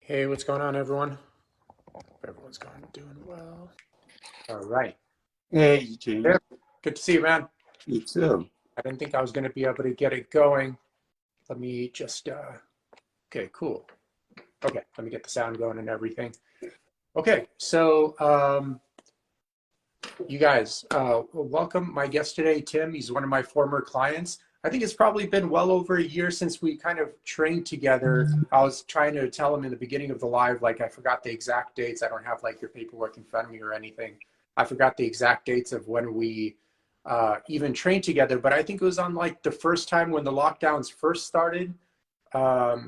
Hey, what's going on, everyone? Hope everyone's doing well. All right. Hey, Eugene. Yeah, good to see you, man. You too. I didn't think I was going to be able to get it going. Let me just, okay, cool. Okay, let me get the sound going and everything. Okay, so you guys, welcome my guest today, Tim. He's one of my former clients. I think it's probably been well over a year since we kind of trained together. I was trying to tell him in the beginning of the live, like I forgot the exact dates. I don't have like your paperwork in front of me or anything. I forgot the exact dates of when we even trained together, but I think it was on like the first time when the lockdowns first started. I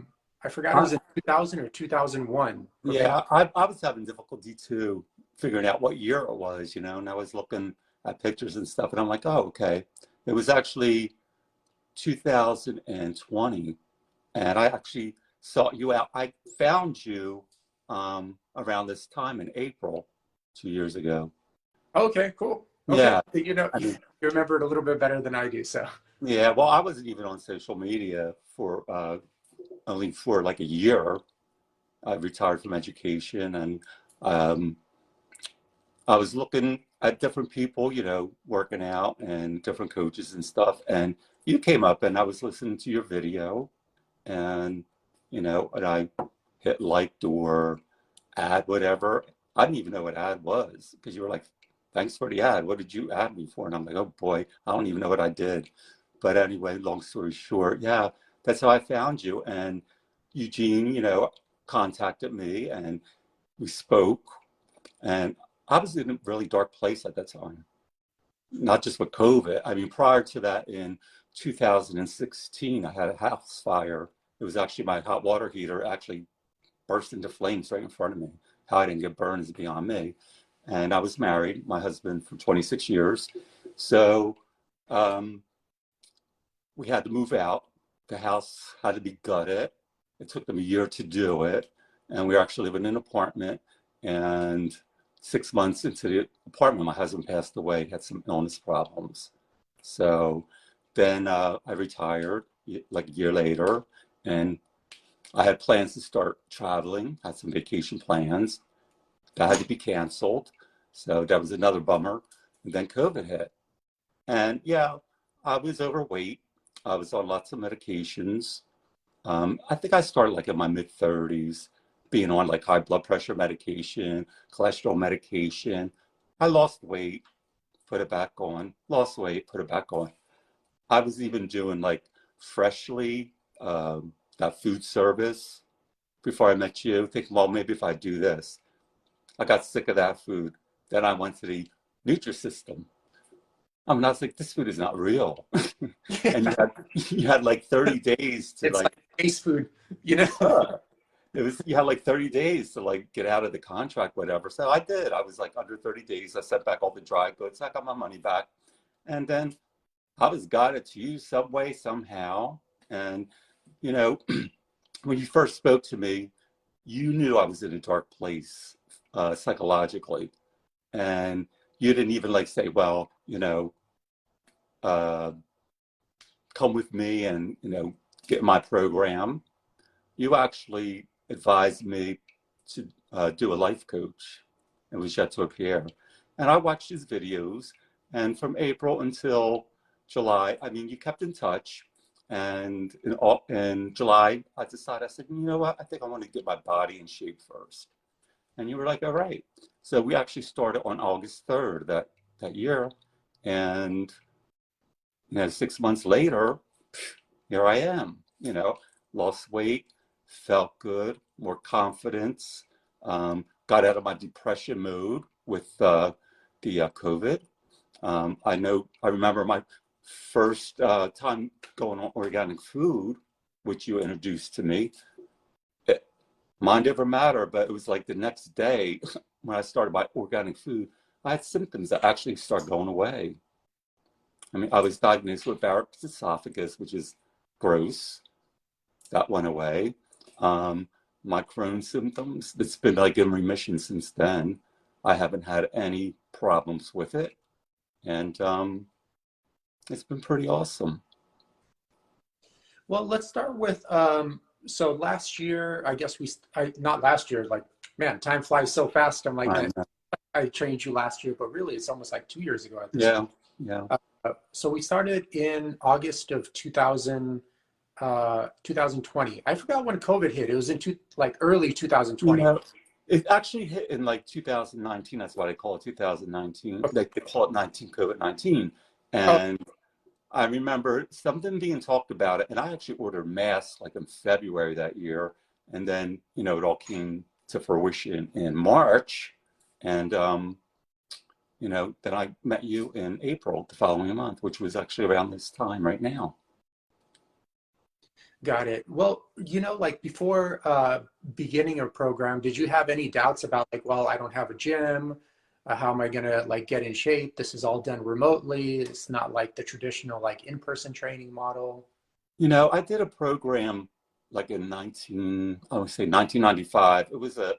forgot it was in 2000 or 2001. Yeah, I was having difficulty too figuring out what year it was, and I was looking at pictures and stuff, and I'm like, oh, okay. It was actually 2020, and I actually sought you out. I found you around this time in April 2 years ago. Okay, cool. Okay, Yeah, I you mean, remember it a little bit better than I do, so. yeah. Well, I wasn't even on social media for only for like a year. I retired from education, and um, I was looking at different people, working out and different coaches and stuff. And you came up, and I was listening to your video, and and I hit liked or add whatever. I didn't even know what ad was because you were like, "Thanks for the ad. What did you add me for?" And I'm like, "Oh boy, I don't even know what I did." But anyway, long story short, yeah, that's how I found you. And Eugene, contacted me, and we spoke. And I was in a really dark place at that time, not just with COVID. I mean, prior to that, in 2016, I had a house fire. It was actually my hot water heater actually burst into flames right in front of me. How I didn't get burned is beyond me. And I was married, my husband, for 26 years. So we had to move out. The house had to be gutted. It took them a year to do it. And we were actually living in an apartment. And 6 months into the apartment, my husband passed away, had some illness problems. So then I retired like a year later, and I had plans to start traveling, had some vacation plans that had to be canceled. So that was another bummer. And then COVID hit. And yeah, I was overweight. I was on lots of medications. I think I started like in my mid 30s, being on like high blood pressure medication, cholesterol medication. I lost weight, put it back on, lost weight, put it back on. I was even doing like Freshly, that food service before I met you, thinking, well, maybe if I do this. I got sick of that food. Then I went to the Nutrisystem. I mean, I was like, this food is not real. And you had like 30 days to It's like space food, you know? uh, it was you had like 30 days to like get out of the contract, whatever. So I did. I was like under 30 days. I sent back all the dry goods. I got my money back. And then I was guided to you some way, somehow. And you know, when you first spoke to me, you knew I was in a dark place psychologically. And you didn't even like say, well, uh, come with me and, get my program. You actually advised me to do a life coach. It was Chateau Pierre. And I watched his videos. And from April until July, I mean, you kept in touch. And in July, I decided, I said, you know what? I think I want to get my body in shape first. And you were like, all right. So we actually started on August 3rd that year. And 6 months later, here I am, lost weight, felt good, more confidence, got out of my depression mode with the COVID. I remember my first time going on organic food, which you introduced to me. Mind over matter, but it was like the next day when I started my organic food, I had symptoms that actually started going away. I mean, I was diagnosed with Barrett's esophagus, which is gross. That went away. My Crohn's symptoms, it's been like in remission since then. I haven't had any problems with it. And it's been pretty awesome. Well, let's start with so last year, I guess not last year, like, man, time flies so fast. I'm like, I man, know. I trained you last year, but really it's almost like 2 years ago at this point. Yeah, yeah. So we started in August of 2020. I forgot when COVID hit. It was in like early You 2020. know, it actually hit in like 2019. That's what I call it, 2019. Okay. They call it 19 COVID-19. Oh, And I remember something being talked about it, and I actually ordered masks like in February that year, and then it all came to fruition in March, and then I met you in April the following month, which was actually around this time right now. got it. Well, like before beginning a program, did you have any doubts about like, well, I don't have a gym. How am I gonna like get in shape? This is all done remotely. It's not like the traditional like in-person training model. I did a program like in I would say 1995. It was a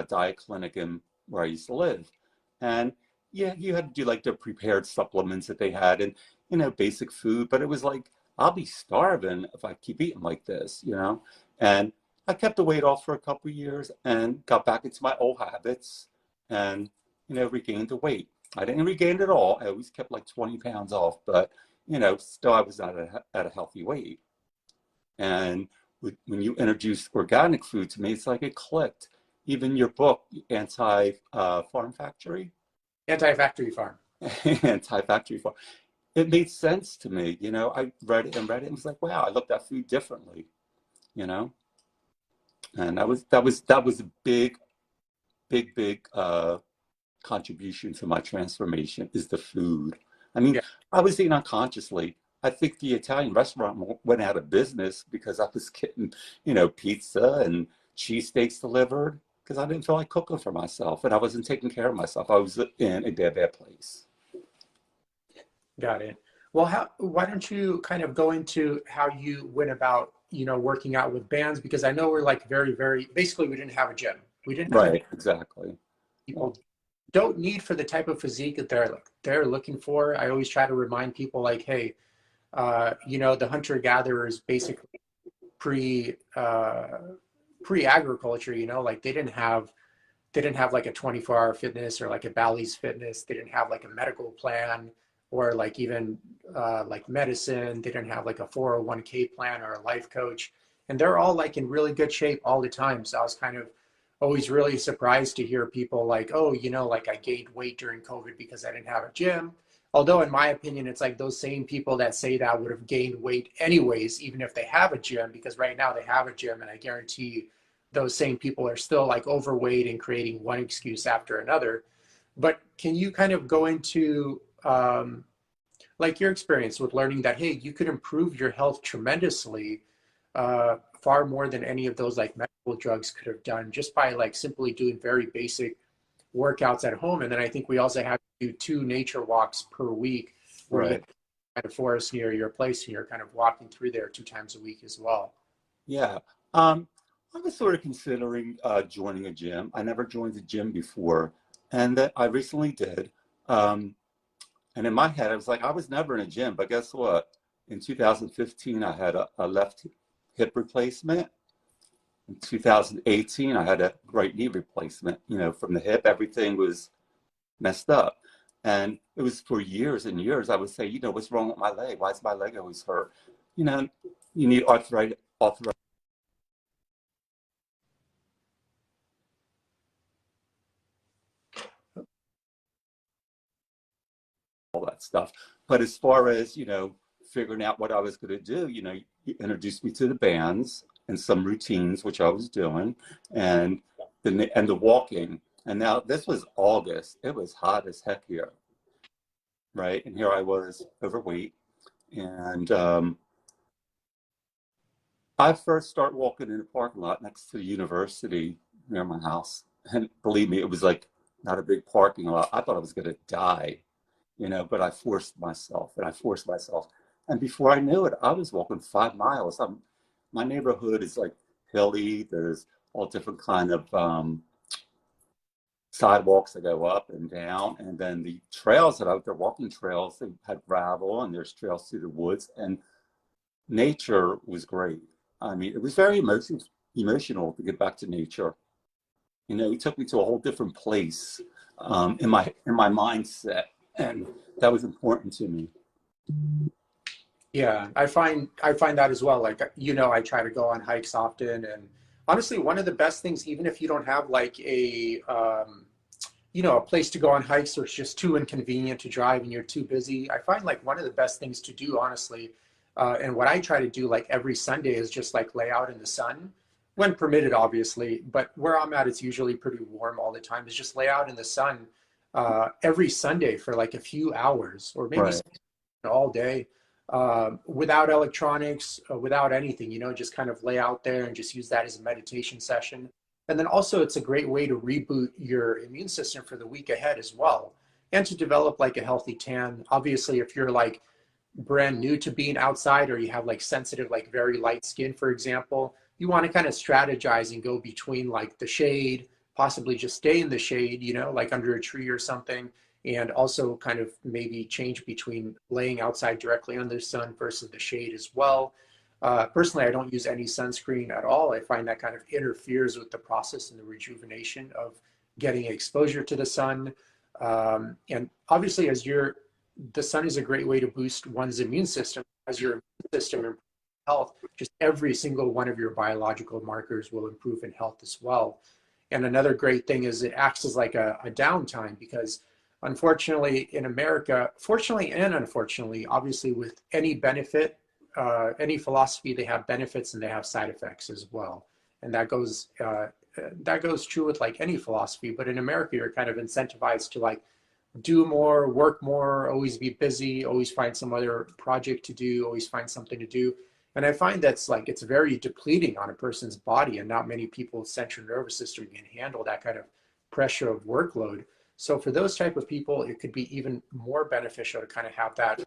diet clinic in where I used to live, and yeah, you had to do like the prepared supplements that they had, and basic food. But it was like I'll be starving if I keep eating like this. And I kept the weight off for a couple of years and got back into my old habits, and regained the weight. I didn't regain it all. I always kept like 20 pounds off, but still I was not at a healthy weight. And when you introduced organic food to me, it's like it clicked. Even your book, Anti-Farm Factory, Anti-factory farm. Anti-Factory Farm, it made sense to me. I read it and was like, wow, I looked at food differently. You know, and that was a big, big, big contribution to my transformation is the food. I mean, Yeah, I was eating unconsciously. I think the Italian restaurant went out of business because I was getting, pizza and cheesesteaks delivered because I didn't feel like cooking for myself and I wasn't taking care of myself. I was in a bad, bad place. got it. Well, why don't you kind of go into how you went about, working out with bands? Because I know we're like very, very, basically we didn't have a gym. We didn't have a Right, exactly. people don't need for the type of physique that they're looking for. I always try to remind people like, hey, the hunter gatherers basically pre pre-agriculture, like they didn't have like a 24-hour fitness or like a Bally's fitness. They didn't have like a medical plan or like even like medicine. They didn't have like a 401k plan or a life coach. And they're all like in really good shape all the time. So I was kind of always really surprised to hear people like, oh, like I gained weight during COVID because I didn't have a gym. Although in my opinion, it's like those same people that say that would have gained weight anyways, even if they have a gym, because right now they have a gym and I guarantee those same people are still like overweight and creating one excuse after another. But can you kind of go into like your experience with learning that, hey, you could improve your health tremendously, far more than any of those like medical drugs could have done just by like simply doing very basic workouts at home. And then I think we also have to do 2 nature walks per week where you Right. kind of forest near your place and you're kind of walking through there 2 times a week as well. Yeah. I was sort of considering joining a gym. I never joined a gym before, and that I recently did. Um, And in my head, I was like, I was never in a gym, but guess what? In 2015, I had a left hip replacement. In 2018, I had a right knee replacement. From the hip, everything was messed up. And it was for years and years, I would say, what's wrong with my leg? Why is my leg always hurt? You know, you need arthritis, all that stuff. But as far as, figuring out what I was going to do, you introduced me to the bands and some routines, which I was doing, and the walking. And now this was August. It was hot as heck here, right? And here I was overweight. And I first started walking in the parking lot next to the university near my house. And believe me, it was like not a big parking lot. I thought I was going to die, but I forced myself and I forced myself. And before I knew it, I was walking 5 miles. My neighborhood is like hilly. There's all different kind of sidewalks that go up and down. And then the trails that out there, walking trails, they had gravel and there's trails through the woods. And nature was great. I mean, it was very emotional to get back to nature. You know, it took me to a whole different place in my mindset, and that was important to me. Yeah, I find that as well. Like, I try to go on hikes often, and honestly, one of the best things, even if you don't have like a place to go on hikes, or it's just too inconvenient to drive and you're too busy, I find like one of the best things to do, honestly, and what I try to do like every Sunday is just like lay out in the sun, when permitted, obviously. But where I'm at, it's usually pretty warm all the time. Is just lay out in the sun every Sunday for like a few hours, or maybe Right. all day, without electronics, without anything, just kind of lay out there and just use that as a meditation session. And then also, it's a great way to reboot your immune system for the week ahead as well, and to develop like a healthy tan. Obviously, if you're like brand new to being outside, or you have like sensitive, like very light skin, for example, you want to kind of strategize and go between like the shade, possibly just stay in the shade, like under a tree or something, and also kind of maybe change between laying outside directly under the sun versus the shade as well. Personally, I don't use any sunscreen at all. I find that kind of interferes with the process and the rejuvenation of getting exposure to the sun. And obviously, the sun is a great way to boost one's immune system. As your immune system improves health, just every single one of your biological markers will improve in health as well. And another great thing is it acts as like a downtime, because unfortunately in America, fortunately and unfortunately, obviously with any benefit, any philosophy, they have benefits and they have side effects as well. And that goes true with like any philosophy. But in America, you're kind of incentivized to like do more, work more, always be busy, always find some other project to do, always find something to do. And I find that's like, it's very depleting on a person's body, and not many people's central nervous system can handle that kind of pressure of workload. So for those type of people, it could be even more beneficial to kind of have that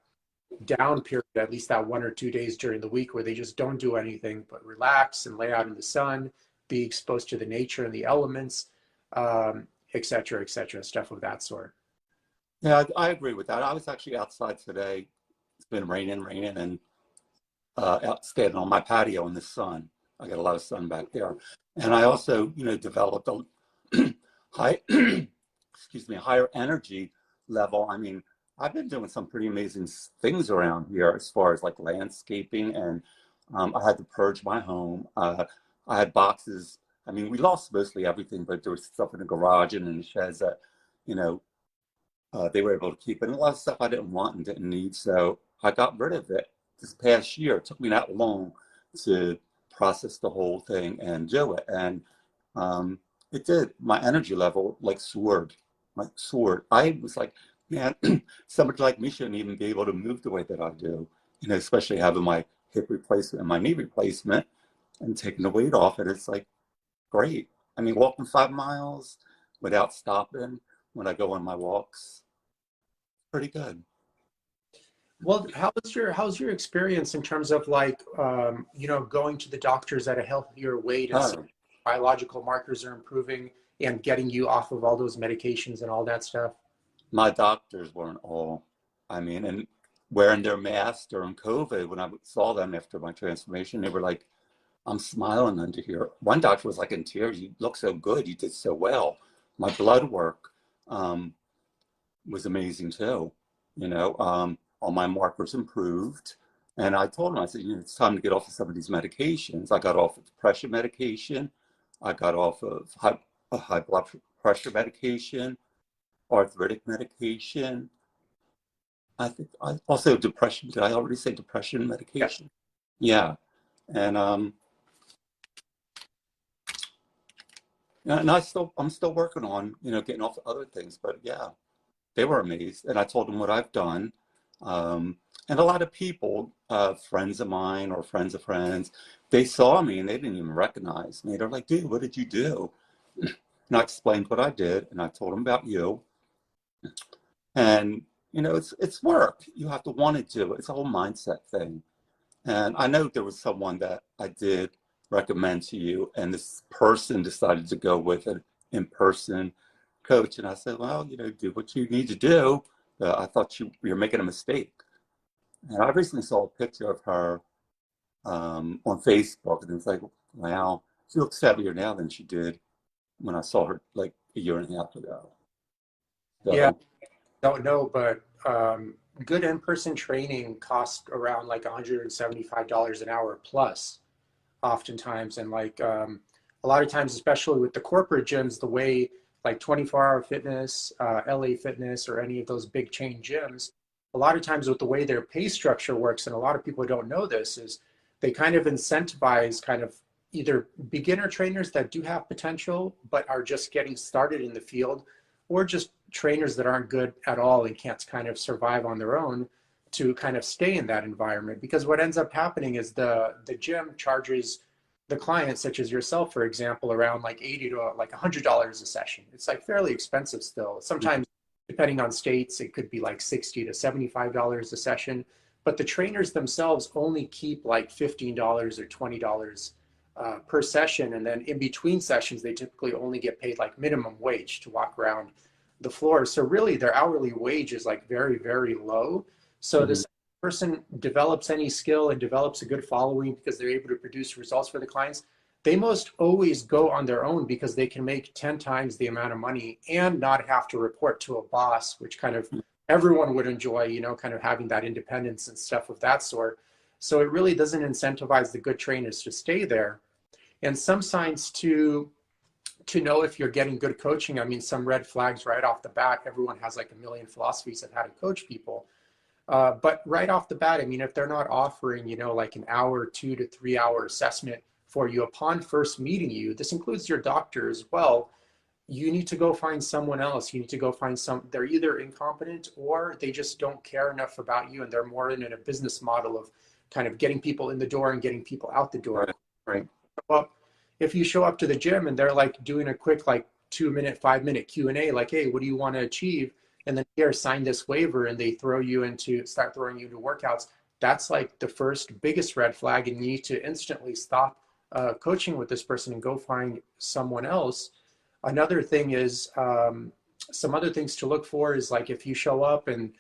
down period, at least that 1 or 2 days during the week, where they just don't do anything but relax and lay out in the sun, be exposed to the nature and the elements, et cetera, stuff of that sort. Yeah, I agree with that. I was actually outside today. It's been raining, and out standing on my patio in the sun. I got a lot of sun back there. And I also, developed a high, excuse me, higher energy level. I mean, I've been doing some pretty amazing things around here as far as like landscaping, and I had to purge my home. I had boxes. I mean, we lost mostly everything, but there was stuff in the garage and in the sheds that, you know, they were able to keep it. And a lot of stuff I didn't want and didn't need. So I got rid of it this past year. It took me that long to process the whole thing and do it. And it did. My energy level soared. I was like, man, somebody like me shouldn't even be able to move the way that I do. Especially having my hip replacement and my knee replacement and taking the weight off it. It's like, great. I mean, walking 5 miles without stopping when I go on my walks, pretty good. Well, how's your experience in terms of like going to the doctors at a healthier weight and seeing Oh, biological markers are improving and getting you off of all those medications and all that stuff? my doctors weren't all, I mean, and wearing their masks during COVID, when I saw them after my transformation, they were like, I'm smiling under here. One doctor was like in tears. You look so good. You did so well. My blood work um, was amazing too. All my markers improved. And I told him, I said, it's time to get off of some of these medications. I got off of depression medication. I got off of high blood pressure medication, arthritic medication. I think I also depression. Did I already say depression Yeah. medication? Yeah. And I'm still working on, getting off other things, but yeah, they were amazed. And I told them what I've done. And a lot of people, friends of mine or friends of friends, they saw me and they didn't even recognize me. They're like, dude, what did you do? And I explained what I did, and I told them about you. And, it's work. You have to want to do it. It's a whole mindset thing. And I know there was someone that I did recommend to you, and this person decided to go with an in-person coach. And I said, well, do what you need to do. I thought you're making a mistake. And I recently saw a picture of her on Facebook, and it's like, wow, she looks heavier now than she did when I saw her like a year and a half ago. Yeah, So don't know, but good in-person training costs around like $175 an hour plus oftentimes. And like a lot of times, especially with the corporate gyms, the way like 24-hour fitness, LA Fitness, or any of those big chain gyms, a lot of times with the way their pay structure works, and a lot of people don't know this, is they kind of incentivize kind of either beginner trainers that do have potential but are just getting started in the field, or just trainers that aren't good at all and can't kind of survive on their own to kind of stay in that environment. Because what ends up happening is the gym charges the client, such as yourself, for example, around like 80 to like $100 a session. It's like fairly expensive still. Sometimes, depending on states, it could be like 60 to $75 a session. But the trainers themselves only keep like $15 or $20 per session. And then in between sessions, they typically only get paid like minimum wage to walk around the floor. So really their hourly wage is like very, very low. So this person develops any skill and develops a good following because they're able to produce results for the clients, they most always go on their own because they can make 10 times the amount of money and not have to report to a boss, which kind of everyone would enjoy, you know, kind of having that independence and stuff of that sort. So it really doesn't incentivize the good trainers to stay there. And some signs to know if you're getting good coaching, I mean, some red flags right off the bat. Everyone has like a million philosophies of how to coach people. But right off the bat, I mean, if they're not offering, you know, like an hour, 2 to 3 hour assessment for you upon first meeting you, this includes your doctor as well, you need to go find someone else. You need to go find they're either incompetent or they just don't care enough about you, and they're more in a business model of kind of getting people in the door and getting people out the door. right. Well, if you show up to the gym and they're like doing a quick like 2-minute, 5-minute Q&A, like, hey, what do you want to achieve? And then here, sign this waiver, and they start throwing you into workouts. That's like the first biggest red flag, and you need to instantly stop coaching with this person and go find someone else. Another thing is some other things to look for is like if you show up and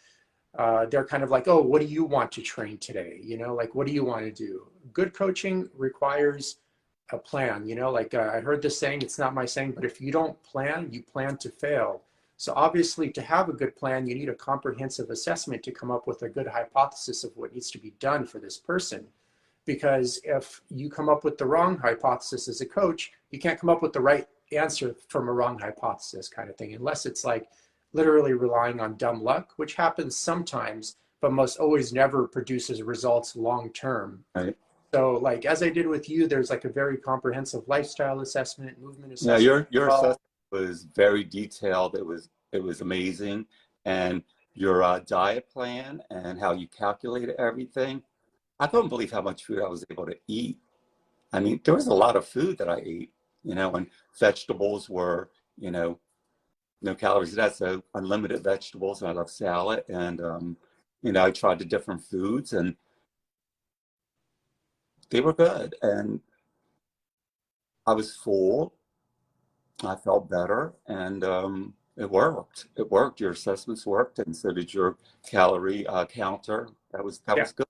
they're kind of like, oh, what do you want to train today? You know, like, what do you want to do? Good coaching requires a plan. You know, like I heard this saying, it's not my saying, but if you don't plan, you plan to fail. So obviously, to have a good plan, you need a comprehensive assessment to come up with a good hypothesis of what needs to be done for this person. Because if you come up with the wrong hypothesis as a coach, you can't come up with the right answer from a wrong hypothesis kind of thing, unless it's like literally relying on dumb luck, which happens sometimes, but most always never produces results long term. Right. So like as I did with you, there's like a very comprehensive lifestyle assessment, movement assessment. Yeah, your assessment was very detailed. It was amazing, and your diet plan and how you calculated everything. I couldn't believe how much food I was able to eat. I mean, there was a lot of food that I ate, you know, and vegetables were, you know, no calories. That's so unlimited vegetables, and I love salad. And you know, I tried the different foods, and they were good. And I was full. I felt better, and it worked. It worked. Your assessments worked, and so did your calorie counter. That was good.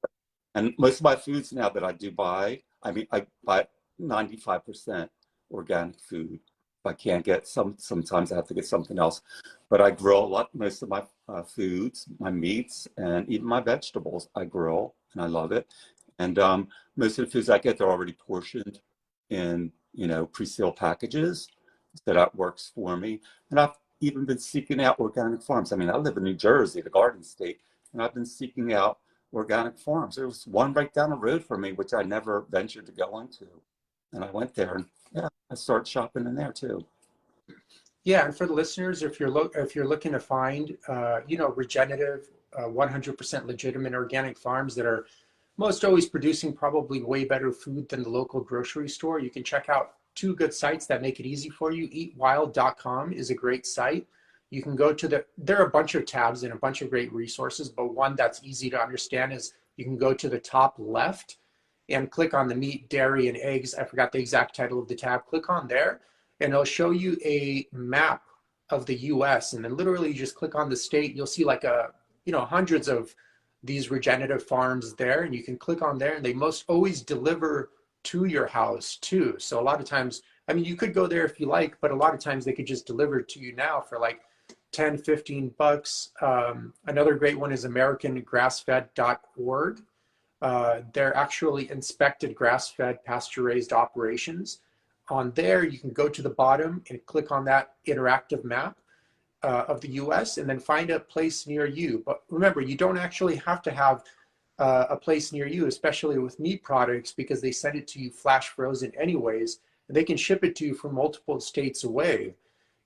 And most of my foods now that I do buy, I mean, I buy 95% organic food. If I can't get sometimes I have to get something else. But I grill a lot. Most of my foods, my meats, and even my vegetables, I grill, and I love it. And most of the foods I get, they're already portioned in, you know, pre-sealed packages. So that works for me. And I've even been seeking out organic farms. I mean, I live in New Jersey, the Garden State, and I've been seeking out organic farms. There was one right down the road from me, which I never ventured to go into. And I went there, and yeah, I started shopping in there too. Yeah, and for the listeners, if you're looking to find, you know, regenerative, 100% legitimate organic farms that are most always producing probably way better food than the local grocery store, you can check out two good sites that make it easy for you. Eatwild.com is a great site. You can go to there are a bunch of tabs and a bunch of great resources, but one that's easy to understand is you can go to the top left and click on the meat, dairy, and eggs. I forgot the exact title of the tab. Click on there, and it'll show you a map of the US. And then literally you just click on the state. You'll see like hundreds of these regenerative farms there, and you can click on there, and they most always deliver to your house too. So a lot of times, I mean, you could go there if you like, but a lot of times they could just deliver it to you now for like 10, 15 bucks. Another great one is americangrassfed.org. They're actually inspected grass-fed pasture-raised operations. On there, you can go to the bottom and click on that interactive map of the US, and then find a place near you. But remember, you don't actually have to have a place near you, especially with meat products, because they send it to you flash frozen anyways, and they can ship it to you from multiple states away.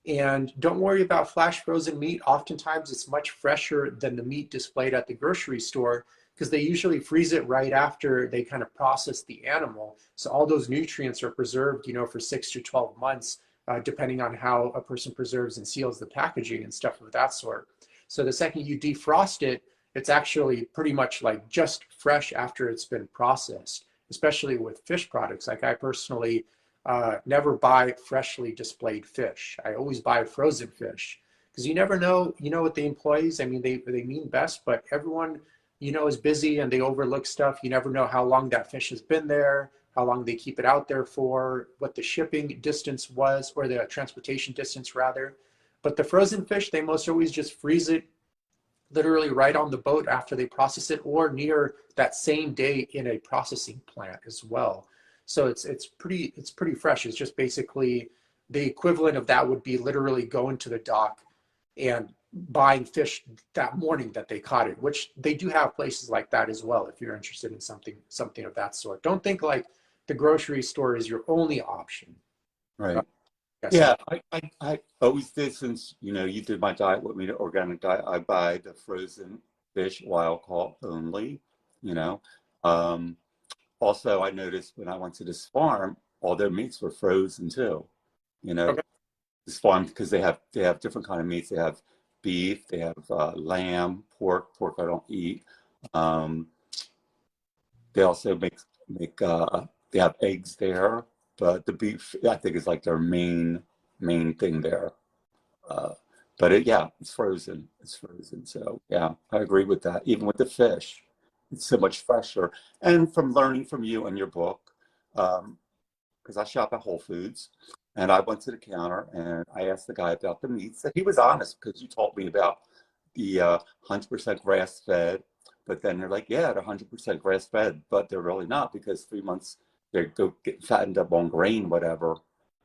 And don't worry about flash frozen meat. Oftentimes it's much fresher than the meat displayed at the grocery store, because they usually freeze it right after they kind of process the animal. So all those nutrients are preserved, for 6 to 12 months, depending on how a person preserves and seals the packaging and stuff of that sort. So the second you defrost it, it's actually pretty much like just fresh after it's been processed, especially with fish products. Like I personally never buy freshly displayed fish. I always buy frozen fish, because you never know, with the employees, I mean, they mean best, but everyone, is busy and they overlook stuff. You never know how long that fish has been there, how long they keep it out there for, what the shipping distance was, or the transportation distance rather. But the frozen fish, they most always just freeze it literally right on the boat after they process it, or near that same day in a processing plant as well. So it's pretty fresh. It's just basically the equivalent of that would be literally going to the dock and buying fish that morning that they caught it, which they do have places like that as well if you're interested in something of that sort. Don't think like the grocery store is your only option. Right. Yeah, I always did, since you did my diet with me, the organic diet. I buy the frozen fish, wild caught only. You know, also I noticed when I went to this farm, all their meats were frozen too. Okay. This farm, because they have different kind of meats. They have beef, they have lamb, pork. Pork I don't eat. Um, they also make they have eggs there, but the beef I think is like their main thing there. But it's frozen. It's frozen. So yeah, I agree with that. Even with the fish, it's so much fresher. And from learning from you and your book, because I shop at Whole Foods, and I went to the counter and I asked the guy about the meats, and he was honest, because you told me about the 100% grass fed, but then they're like, yeah, they're 100% grass fed, but they're really not, because 3 months they go get fattened up on grain, whatever.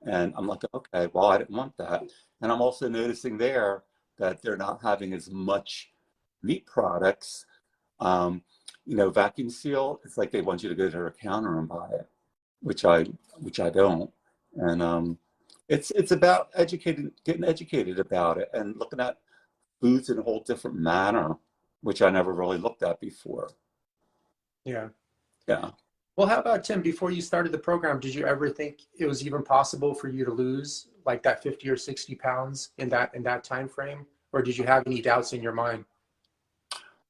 And I'm like, okay, well, I didn't want that. And I'm also noticing there that they're not having as much meat products. Vacuum seal, it's like they want you to go to their counter and buy it, which I don't. And it's about getting educated about it, and looking at foods in a whole different manner, which I never really looked at before. Yeah. Yeah. Well, how about Tim, before you started the program, did you ever think it was even possible for you to lose like that 50 or 60 pounds in that time frame? Or did you have any doubts in your mind?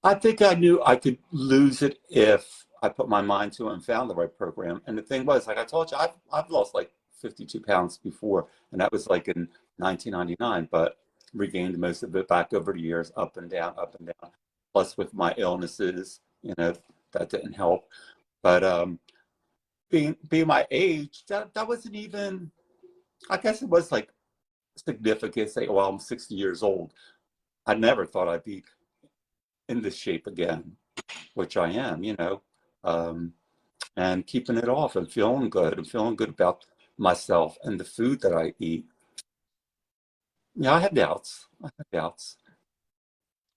I think I knew I could lose it if I put my mind to it and found the right program. And the thing was, like I told you, I've lost like 52 pounds before, and that was like in 1999, but regained most of it back over the years, up and down, up and down. Plus with my illnesses, that didn't help. But being my age, that wasn't even, I guess it was like significant. Say, well, I'm 60 years old. I never thought I'd be in this shape again, which I am, and keeping it off and feeling good about myself and the food that I eat. Yeah, I had doubts.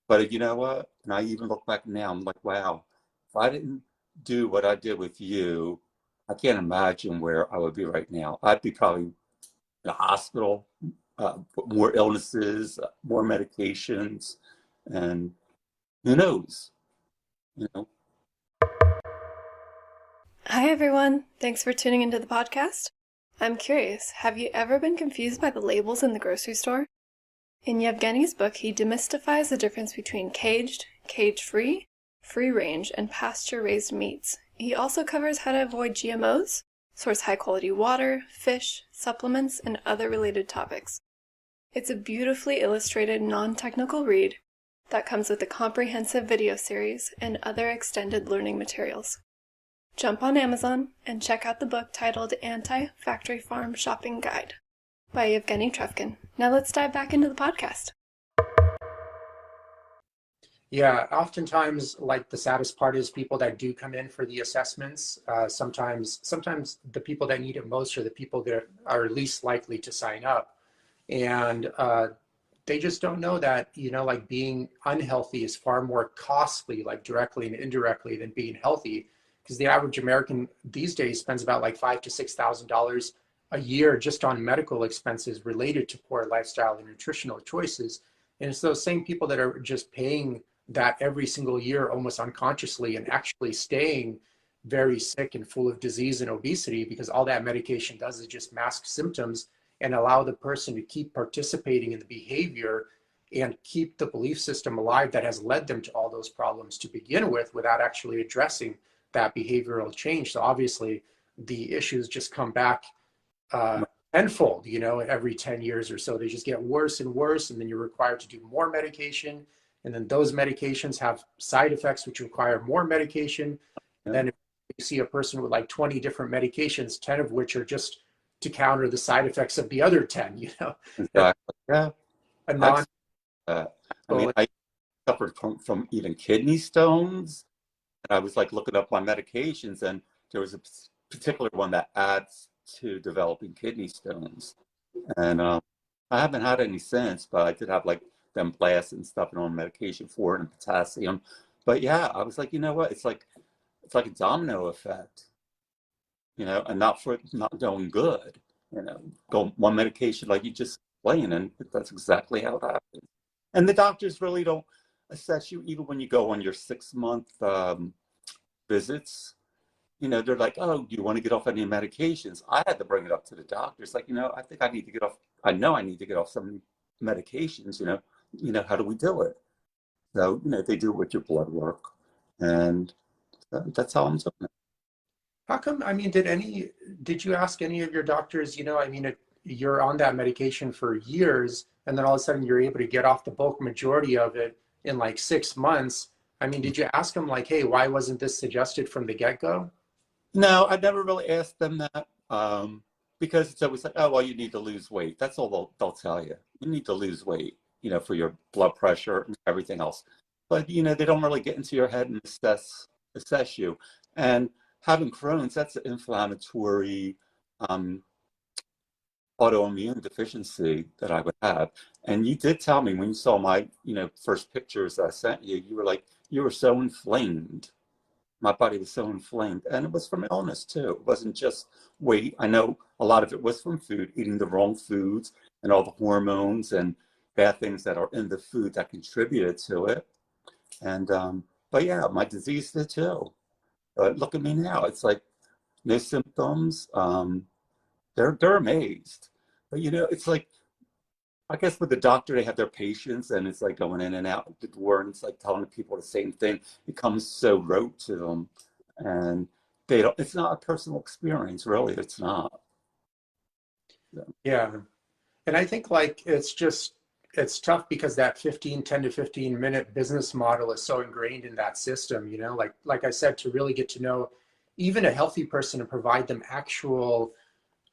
But you know what? And I even look back now, I'm like, wow, if I didn't do what I did with you, I can't imagine where I would be right now. I'd be probably in a hospital, more illnesses, more medications, and who knows, you know. Hi everyone, thanks for tuning into the podcast. I'm curious, have you ever been confused by the labels in the grocery store? In Yevgeny's book, he demystifies the difference between caged, cage-free, free-range, and pasture-raised meats. He also covers how to avoid GMOs, source high-quality water, fish, supplements, and other related topics. It's a beautifully illustrated, non-technical read, that comes with a comprehensive video series and other extended learning materials. Jump on Amazon and check out the book titled Anti-Factory Farm Shopping Guide by Eugene Trufkin. Now let's dive back into the podcast. Yeah, oftentimes, like the saddest part is people that do come in for the assessments. Sometimes the people that need it most are the people that are least likely to sign up, and they just don't know that, like being unhealthy is far more costly, like directly and indirectly, than being healthy. Because the average American these days spends about like $5,000 to $6,000 a year just on medical expenses related to poor lifestyle and nutritional choices. And it's those same people that are just paying that every single year almost unconsciously and actually staying very sick and full of disease and obesity, because all that medication does is just mask symptoms and allow the person to keep participating in the behavior and keep the belief system alive that has led them to all those problems to begin with, without actually addressing that behavioral change. So obviously the issues just come back tenfold, every 10 years or so. They just get worse and worse, and then you're required to do more medication. And then those medications have side effects which require more medication. And then if you see a person with like 20 different medications, 10 of which are just to counter the side effects of the other 10, Exactly. Yeah. A non- I mean, I suffered from even kidney stones. And I was like looking up my medications, and there was a particular one that adds to developing kidney stones. And I haven't had any since, but I did have like them blasts and stuff and on medication for it, and potassium. But yeah, I was like, you know what? It's like a domino effect, and not doing good. Go one medication like you just explained, and that's exactly how it happens. And the doctors really don't assess you even when you go on your 6-month visits. They're like, oh, do you want to get off any medications? I had to bring it up to the doctors. Like, I think I need to get off. I know I need to get off some medications. How do we do it? So, they do with your blood work, and that's how I'm doing it. How come, did you ask any of your doctors, you're on that medication for years, and then all of a sudden you're able to get off the bulk majority of it in like 6 months. Did you ask them like, hey, why wasn't this suggested from the get-go? No, I never really asked them that, because it's always like, oh, well, you need to lose weight. That's all they'll tell you. You need to lose weight, for your blood pressure and everything else. But, they don't really get into your head and assess you. And having Crohn's, that's an inflammatory autoimmune deficiency that I would have. And you did tell me when you saw my, first pictures I sent you, you were like, you were so inflamed. My body was so inflamed, and it was from illness too. It wasn't just weight. I know a lot of it was from food, eating the wrong foods and all the hormones and bad things that are in the food that contributed to it. And, but yeah, my disease did too. Look at me now. It's like no symptoms. They're amazed. But it's like, I guess with the doctor, they have their patients, and it's like going in and out the door, and it's like telling the people the same thing. It comes so rote to them, and it's not a personal experience, really. It's not. Yeah. And I think like it's tough because that 10 to 15 minute business model is so ingrained in that system, like I said, to really get to know even a healthy person and provide them actual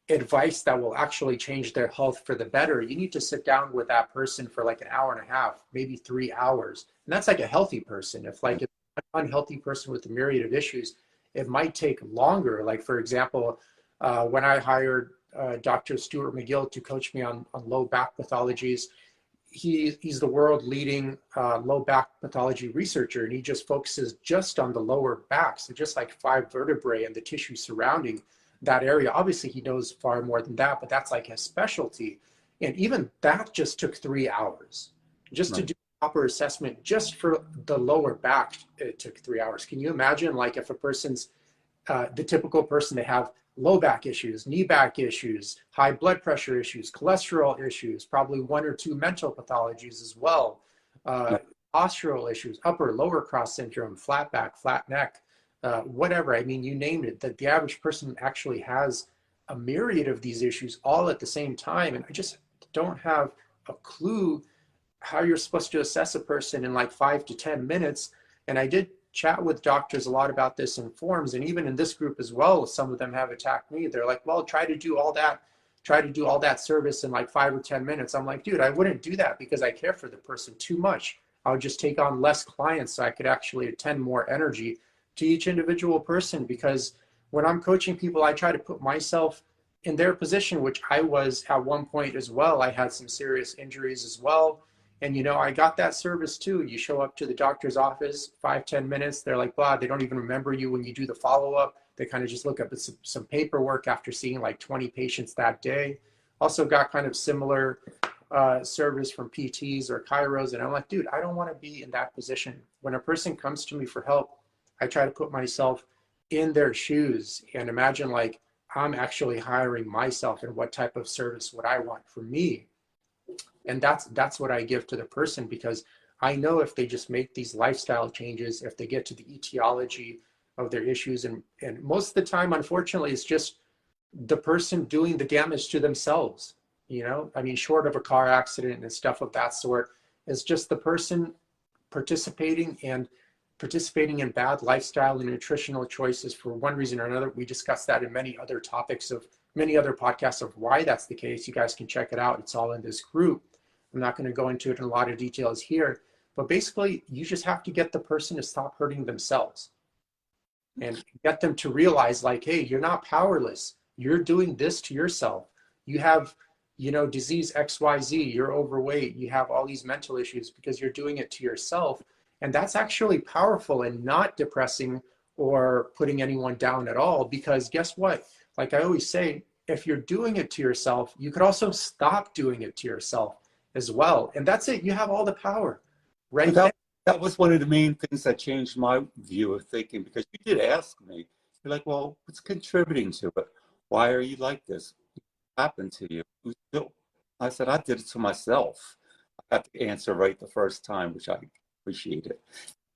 advice that will actually change their health for the better, you need to sit down with that person for like an hour and a half, maybe 3 hours. And that's like a healthy person. If like an unhealthy person with a myriad of issues, it might take longer. Like, for example, when I hired Dr. Stuart McGill to coach me on low back pathologies, he's the world leading low back pathology researcher, and he just focuses just on the lower back. So just like 5 vertebrae and the tissue surrounding that area. Obviously he knows far more than that, but that's like his specialty. And even that just took 3 hours just to do proper assessment just for the lower back. It took 3 hours. Can you imagine like if a person's the typical person, they have low back issues, knee back issues, high blood pressure issues, cholesterol issues, probably 1 or 2 mental pathologies as well, postural issues, upper lower cross syndrome, flat back, flat neck, whatever. You name it, that the average person actually has a myriad of these issues all at the same time. And I just don't have a clue how you're supposed to assess a person in like 5 to 10 minutes. And I did chat with doctors a lot about this in forums, and even in this group as well, some of them have attacked me. They're like, well, try to do all that service in like 5 or 10 minutes. I'm like, dude, I wouldn't do that because I care for the person too much. I would just take on less clients so I could actually attend more energy to each individual person. Because when I'm coaching people, I try to put myself in their position, which I was at one point as well. I had some serious injuries as well. And, you know, I got that service too. You show up to the doctor's office, 5, 10 minutes. They're like, blah, they don't even remember you when you do the follow-up. They kind of just look up at some paperwork after seeing like 20 patients that day. Also got kind of similar service from PTs or chiros. And I'm like, dude, I don't want to be in that position. When a person comes to me for help, I try to put myself in their shoes and imagine like I'm actually hiring myself and what type of service would I want for me. And that's what I give to the person, because I know if they just make these lifestyle changes, if they get to the etiology of their issues, and most of the time, unfortunately, it's just the person doing the damage to themselves. You know, I mean, short of a car accident and stuff of that sort, it's just the person participating in bad lifestyle and nutritional choices for one reason or another. We discussed that in many other topics of many other podcasts of why that's the case. You guys can check it out. It's all in this group. I'm not going to go into it in a lot of details here, but basically you just have to get the person to stop hurting themselves and get them to realize like, hey, you're not powerless. You're doing this to yourself. You have, you know, disease XYZ, you're overweight, you have all these mental issues because you're doing it to yourself. And that's actually powerful and not depressing or putting anyone down at all, because guess what? Like I always say, if you're doing it to yourself, you could also stop doing it to yourself as well. And that's it. You have all the power, right? That was one of the main things that changed my view of thinking, because you did ask me, you're like, well, what's contributing to it? Why are you like this? What happened to you? I said, I did it to myself. I got the answer right the first time, which I appreciate it.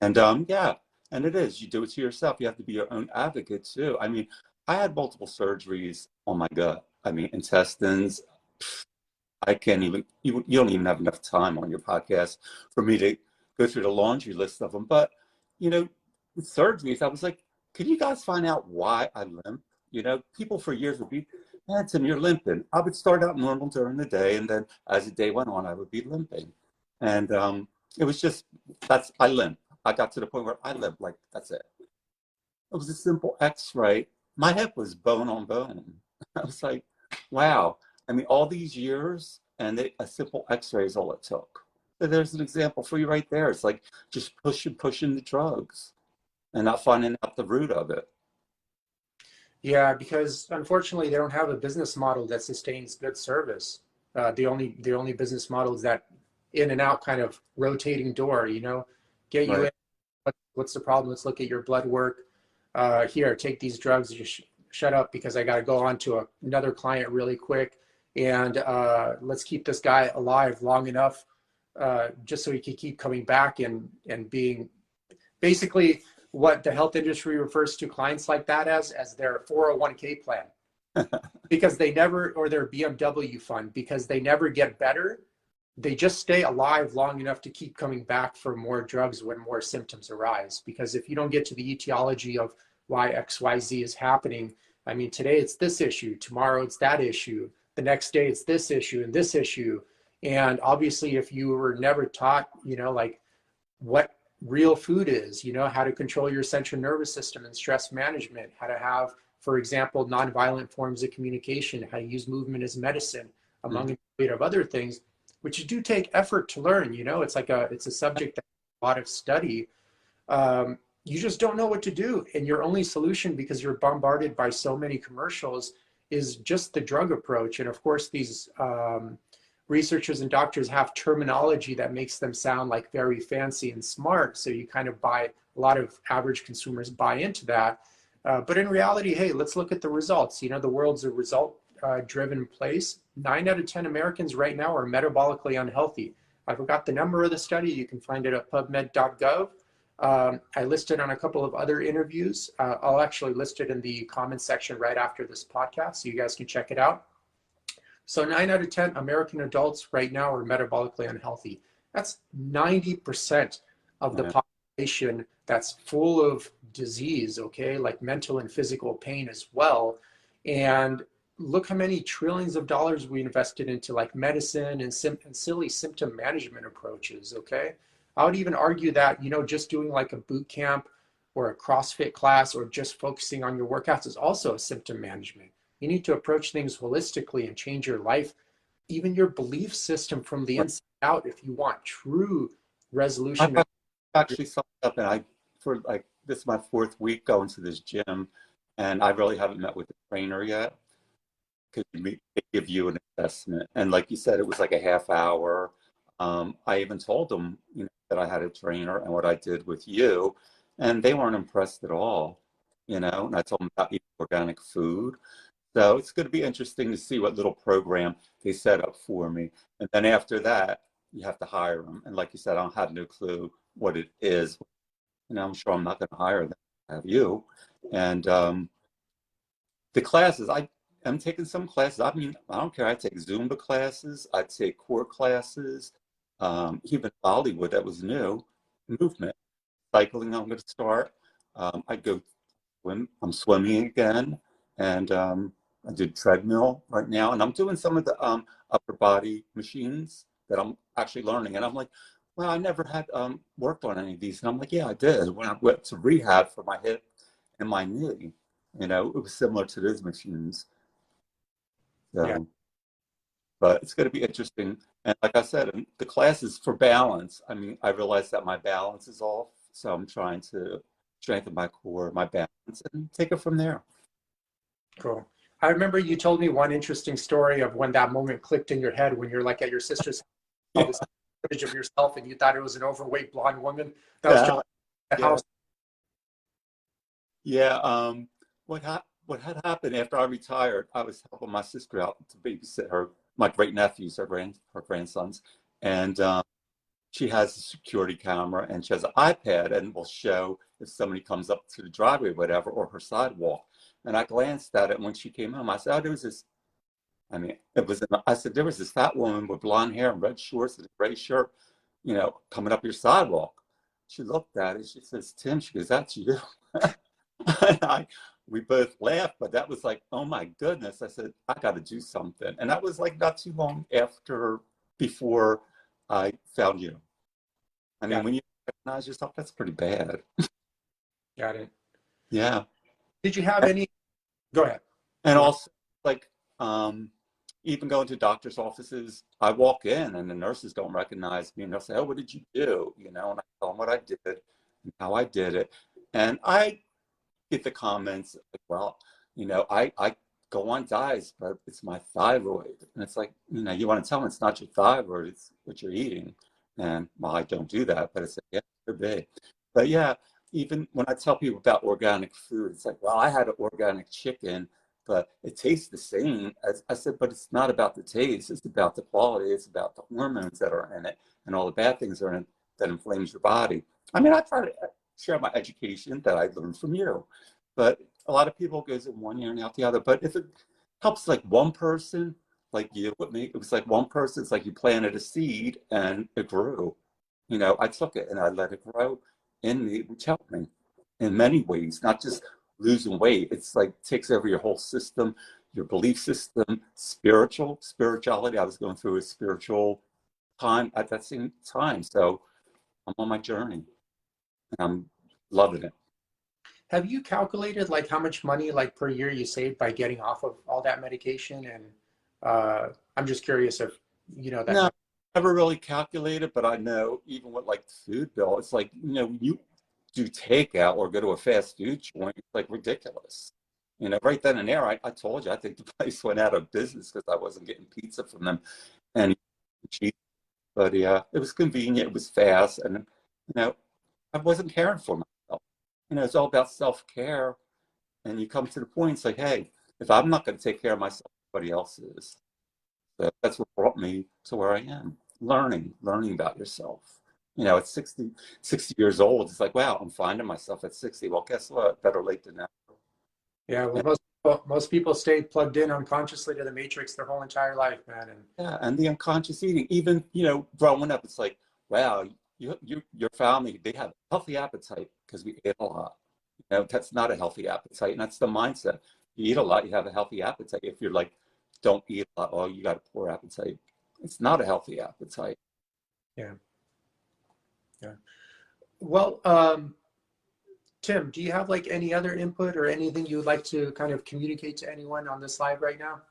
And yeah, and it is, you do it to yourself. You have to be your own advocate too. I mean, I had multiple surgeries on my gut. I mean, intestines. I can't even, you don't even have enough time on your podcast for me to go through the laundry list of them. But, you know, with surgeries, I was like, could you guys find out why I limp? You know, people for years would be, man, Tim, you're limping. I would start out normal during the day, and then as the day went on, I would be limping. And it was just, I limp. I got to the point where I limp, like, that's it. It was a simple x-ray. My hip was bone on bone. I was like, wow. I mean, all these years, and a simple x-ray is all it took. So there's an example for you right there. It's like just pushing the drugs and not finding out the root of it. Yeah, because unfortunately they don't have a business model that sustains good service. The only business model is that in and out kind of rotating door, you know, get you Right. in. What's the problem? Let's look at your blood work. Here, take these drugs. Just shut up because I got to go on to another client really quick. And let's keep this guy alive long enough just so he can keep coming back and being basically what the health industry refers to clients like that as their 401k plan. Because they never, or their BMW fund, because they never get better. They just stay alive long enough to keep coming back for more drugs when more symptoms arise. Because if you don't get to the etiology of why XYZ is happening, I mean, today it's this issue, tomorrow it's that issue, the next day it's this issue and this issue. And obviously, if you were never taught, you know, like what real food is, you know, how to control your central nervous system and stress management, how to have, for example, nonviolent forms of communication, how to use movement as medicine, among a myriad of other things, which do take effort to learn. You know, it's a subject that a lot of study. You just don't know what to do. And your only solution, because you're bombarded by so many commercials, is just the drug approach. And of course, these researchers and doctors have terminology that makes them sound like very fancy and smart. So you kind of a lot of average consumers buy into that. But in reality, hey, let's look at the results. You know, the world's a result-driven place. 9 out of 10 Americans right now are metabolically unhealthy. I forgot the number of the study. You can find it at pubmed.gov. I listed on a couple of other interviews. I'll actually list it in the comments section right after this podcast, so you guys can check it out. So 9 out of 10 American adults right now are metabolically unhealthy. That's 90% of the Yeah. population that's full of disease, okay, like mental and physical pain as well. And look how many trillions of dollars we invested into like medicine and silly symptom management approaches, okay? I would even argue that, just doing like a boot camp or a CrossFit class or just focusing on your workouts is also a symptom management. You need to approach things holistically and change your life, even your belief system from the inside out if you want true resolution. I actually signed up, and for like, this is my 4th week going to this gym, and I really haven't met with the trainer yet, because they give you an assessment. And like you said, it was like a half hour. I even told them, that I had a trainer and what I did with you, and they weren't impressed at all, and I told them about eating organic food. So it's going to be interesting to see what little program they set up for me. And then after that, you have to hire them. And like you said, I don't have no clue what it is. I'm sure I'm not going to hire them. I have you. And the classes, I'm taking some classes. I mean, I don't care. I take Zumba classes. I take core classes. Even Bollywood, that was new. Movement. Cycling, I'm going to start. I go swim. I'm swimming again. And I did treadmill right now, and I'm doing some of the upper body machines that I'm actually learning. And I'm like, well, I never had worked on any of these. And I'm like, yeah, I did. When I went to rehab for my hip and my knee, it was similar to those machines. So, Yeah. but it's going to be interesting. And like I said, the classes for balance, I mean, I realized that my balance is off. So I'm trying to strengthen my core, my balance, and take it from there. Cool. I remember you told me one interesting story of when that moment clicked in your head when you're like at your sister's house, all this footage of yourself and you thought it was an overweight blonde woman. That was just the house. Yeah. What had happened after I retired, I was helping my sister out to babysit my great nephews, her grandsons, and she has a security camera and she has an iPad and will show if somebody comes up to the driveway, or whatever, or her sidewalk. And I glanced at it, and when she came home, I said, "Oh, there was this." I mean, I said, "There was this fat woman with blonde hair and red shorts and a gray shirt, coming up your sidewalk." She looked at it. She says, "Tim," she goes, "That's you." And we both laughed, but that was like, oh my goodness. I said, I got to do something. And that was like not too long before I found you. I mean, when you recognize yourself, that's pretty bad. Got it. Yeah. Did you have any? Go ahead. And also, like, even going to doctor's offices, I walk in and the nurses don't recognize me, and they'll say, "Oh, what did you do?" And I tell them what I did and how I did it. And I get the comments like, "Well, I go on diets, but it's my thyroid." And it's like, you want to tell them it's not your thyroid, it's what you're eating. And well, I don't do that, but it's like, yeah, it could be. But yeah, even when I tell people about organic food, it's like, well, I had an organic chicken, but it tastes the same. As I said, but it's not about the taste, it's about the quality, it's about the hormones that are in it and all the bad things that are in it that inflames your body. I mean, I try to share my education that I learned from you, but a lot of people goes in one ear and out the other. But if it helps like one person, like you with me, it was like one person, it's like you planted a seed and it grew. I took it and I let it grow in me, which helped me in many ways, not just losing weight. It's like takes over your whole system, your belief system, spirituality. I was going through a spiritual time at that same time. So I'm on my journey and I'm loving it. Have you calculated like how much money like per year you saved by getting off of all that medication? And I'm just curious if that. No, never really calculated, but I know even with like the food bill, it's like, you do takeout or go to a fast food joint, it's like ridiculous. Right then and there, I told you, I think the place went out of business because I wasn't getting pizza from them and cheap. But yeah, it was convenient, it was fast, and I wasn't caring for myself. It's all about self-care, and you come to the point, it's like, hey, if I'm not going to take care of myself, somebody else is. So that's what brought me to where I am, learning about yourself. At 60 years old, it's like, wow, I'm finding myself at 60. Well, guess what? Better late than never. Yeah, well, most people stay plugged in unconsciously to the matrix their whole entire life, man. And yeah, and the unconscious eating, even, growing up, it's like, wow, your family, they have a healthy appetite because we ate a lot. You know, that's not a healthy appetite. And that's the mindset. You eat a lot, you have a healthy appetite. If you're like, don't eat a lot, oh, you got a poor appetite. It's not a healthy appetite. Yeah. Yeah. Well, Tim, do you have like any other input or anything you would like to kind of communicate to anyone on this live right now?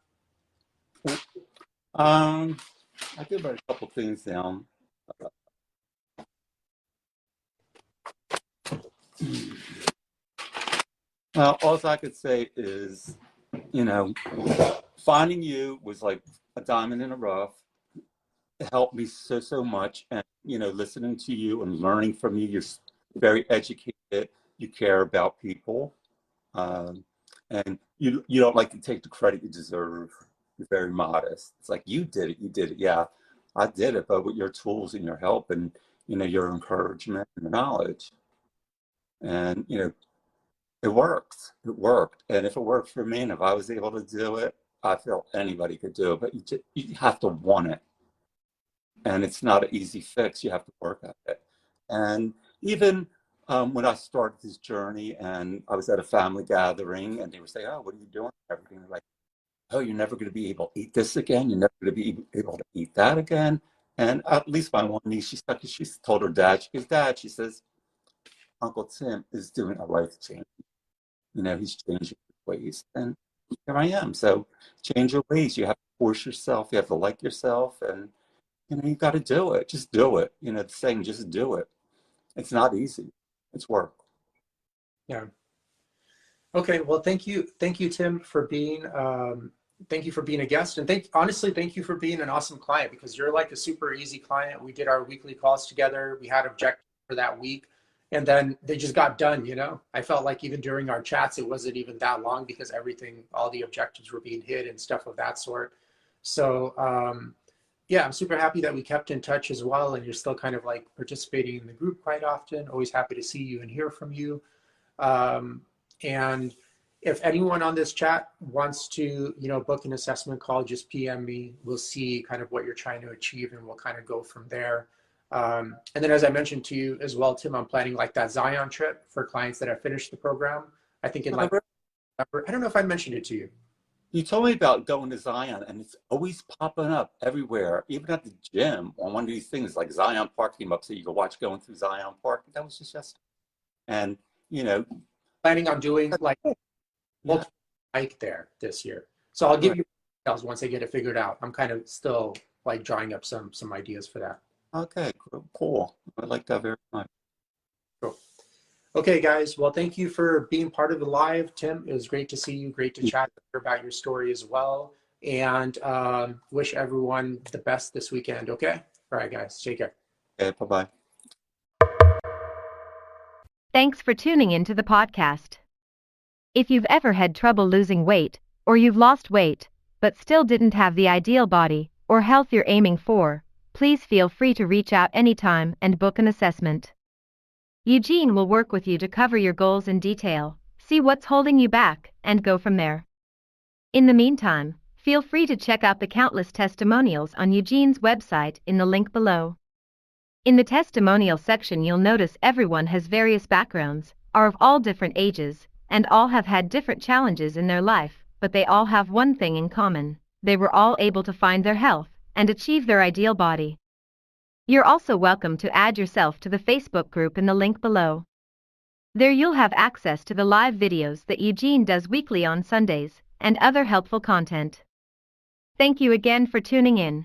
I did write a couple things down. All I could say is, you know, finding you was like a diamond in the rough. It helped me so much. And, you know, listening to you and learning from you, you're very educated. You care about people. And you don't like to take the credit you deserve. You're very modest. It's like, you did it. Yeah, I did it, but with your tools and your help and, you know, your encouragement and knowledge. And, you know, it worked. And if it worked for me and if I was able to do it, I feel anybody could do it, but you have to want it. And it's not an easy fix. You have to work at it. And even when I started this journey and I was at a family gathering and they were saying, oh, what are you doing? Everything like, oh, you're never going to be able to eat this again. You're never going to be able to eat that again. And at least my one niece, she told her dad, she goes, Dad, she says, Uncle Tim is doing a life change. You know, he's changing his ways. And here I am. So change your ways. You have to force yourself. You have to like yourself. And, you know, you got to do it. Just do it. You know, the saying, just do it. It's not easy. It's work. Yeah. Okay. Well, thank you, Tim, for being thank you for being a guest, and honestly, thank you for being an awesome client, because you're like a super easy client. We did our weekly calls together. We had objectives for that week, and then they just got done. You know, I felt like even during our chats, it wasn't even that long because all the objectives were being hit and stuff of that sort. So yeah, I'm super happy that we kept in touch as well, and you're still kind of like participating in the group quite often. Always happy to see you and hear from you. And if anyone on this chat wants to, you know, book an assessment call, just PM me. We'll see kind of what you're trying to achieve, and we'll kind of go from there. And then, as I mentioned to you as well, Tim, I'm planning like that Zion trip for clients that have finished the program. I think in like, I don't know if I mentioned it to you. You told me about going to Zion, and it's always popping up everywhere, even at the gym on one of these things like Zion Park came up so you could watch going through Zion Park. That was just yesterday. And, you know, Planning on doing like multiple hike there this year. So I'll give you details once I get it figured out. I'm kind of still like drawing up some ideas for that. Okay, cool. I like that very much. Cool. Okay, guys. Well, thank you for being part of the live, Tim. It was great to see you. Great to chat about your story as well. And wish everyone the best this weekend. Okay. All right, guys. Take care. Okay, bye-bye. Thanks for tuning into the podcast. If you've ever had trouble losing weight, or you've lost weight, but still didn't have the ideal body or health you're aiming for, please feel free to reach out anytime and book an assessment. Eugene will work with you to cover your goals in detail, see what's holding you back, and go from there. In the meantime, feel free to check out the countless testimonials on Eugene's website in the link below. In the testimonial section, you'll notice everyone has various backgrounds, are of all different ages, and all have had different challenges in their life, but they all have one thing in common: they were all able to find their health and achieve their ideal body. You're also welcome to add yourself to the Facebook group in the link below. There you'll have access to the live videos that Eugene does weekly on Sundays, and other helpful content. Thank you again for tuning in.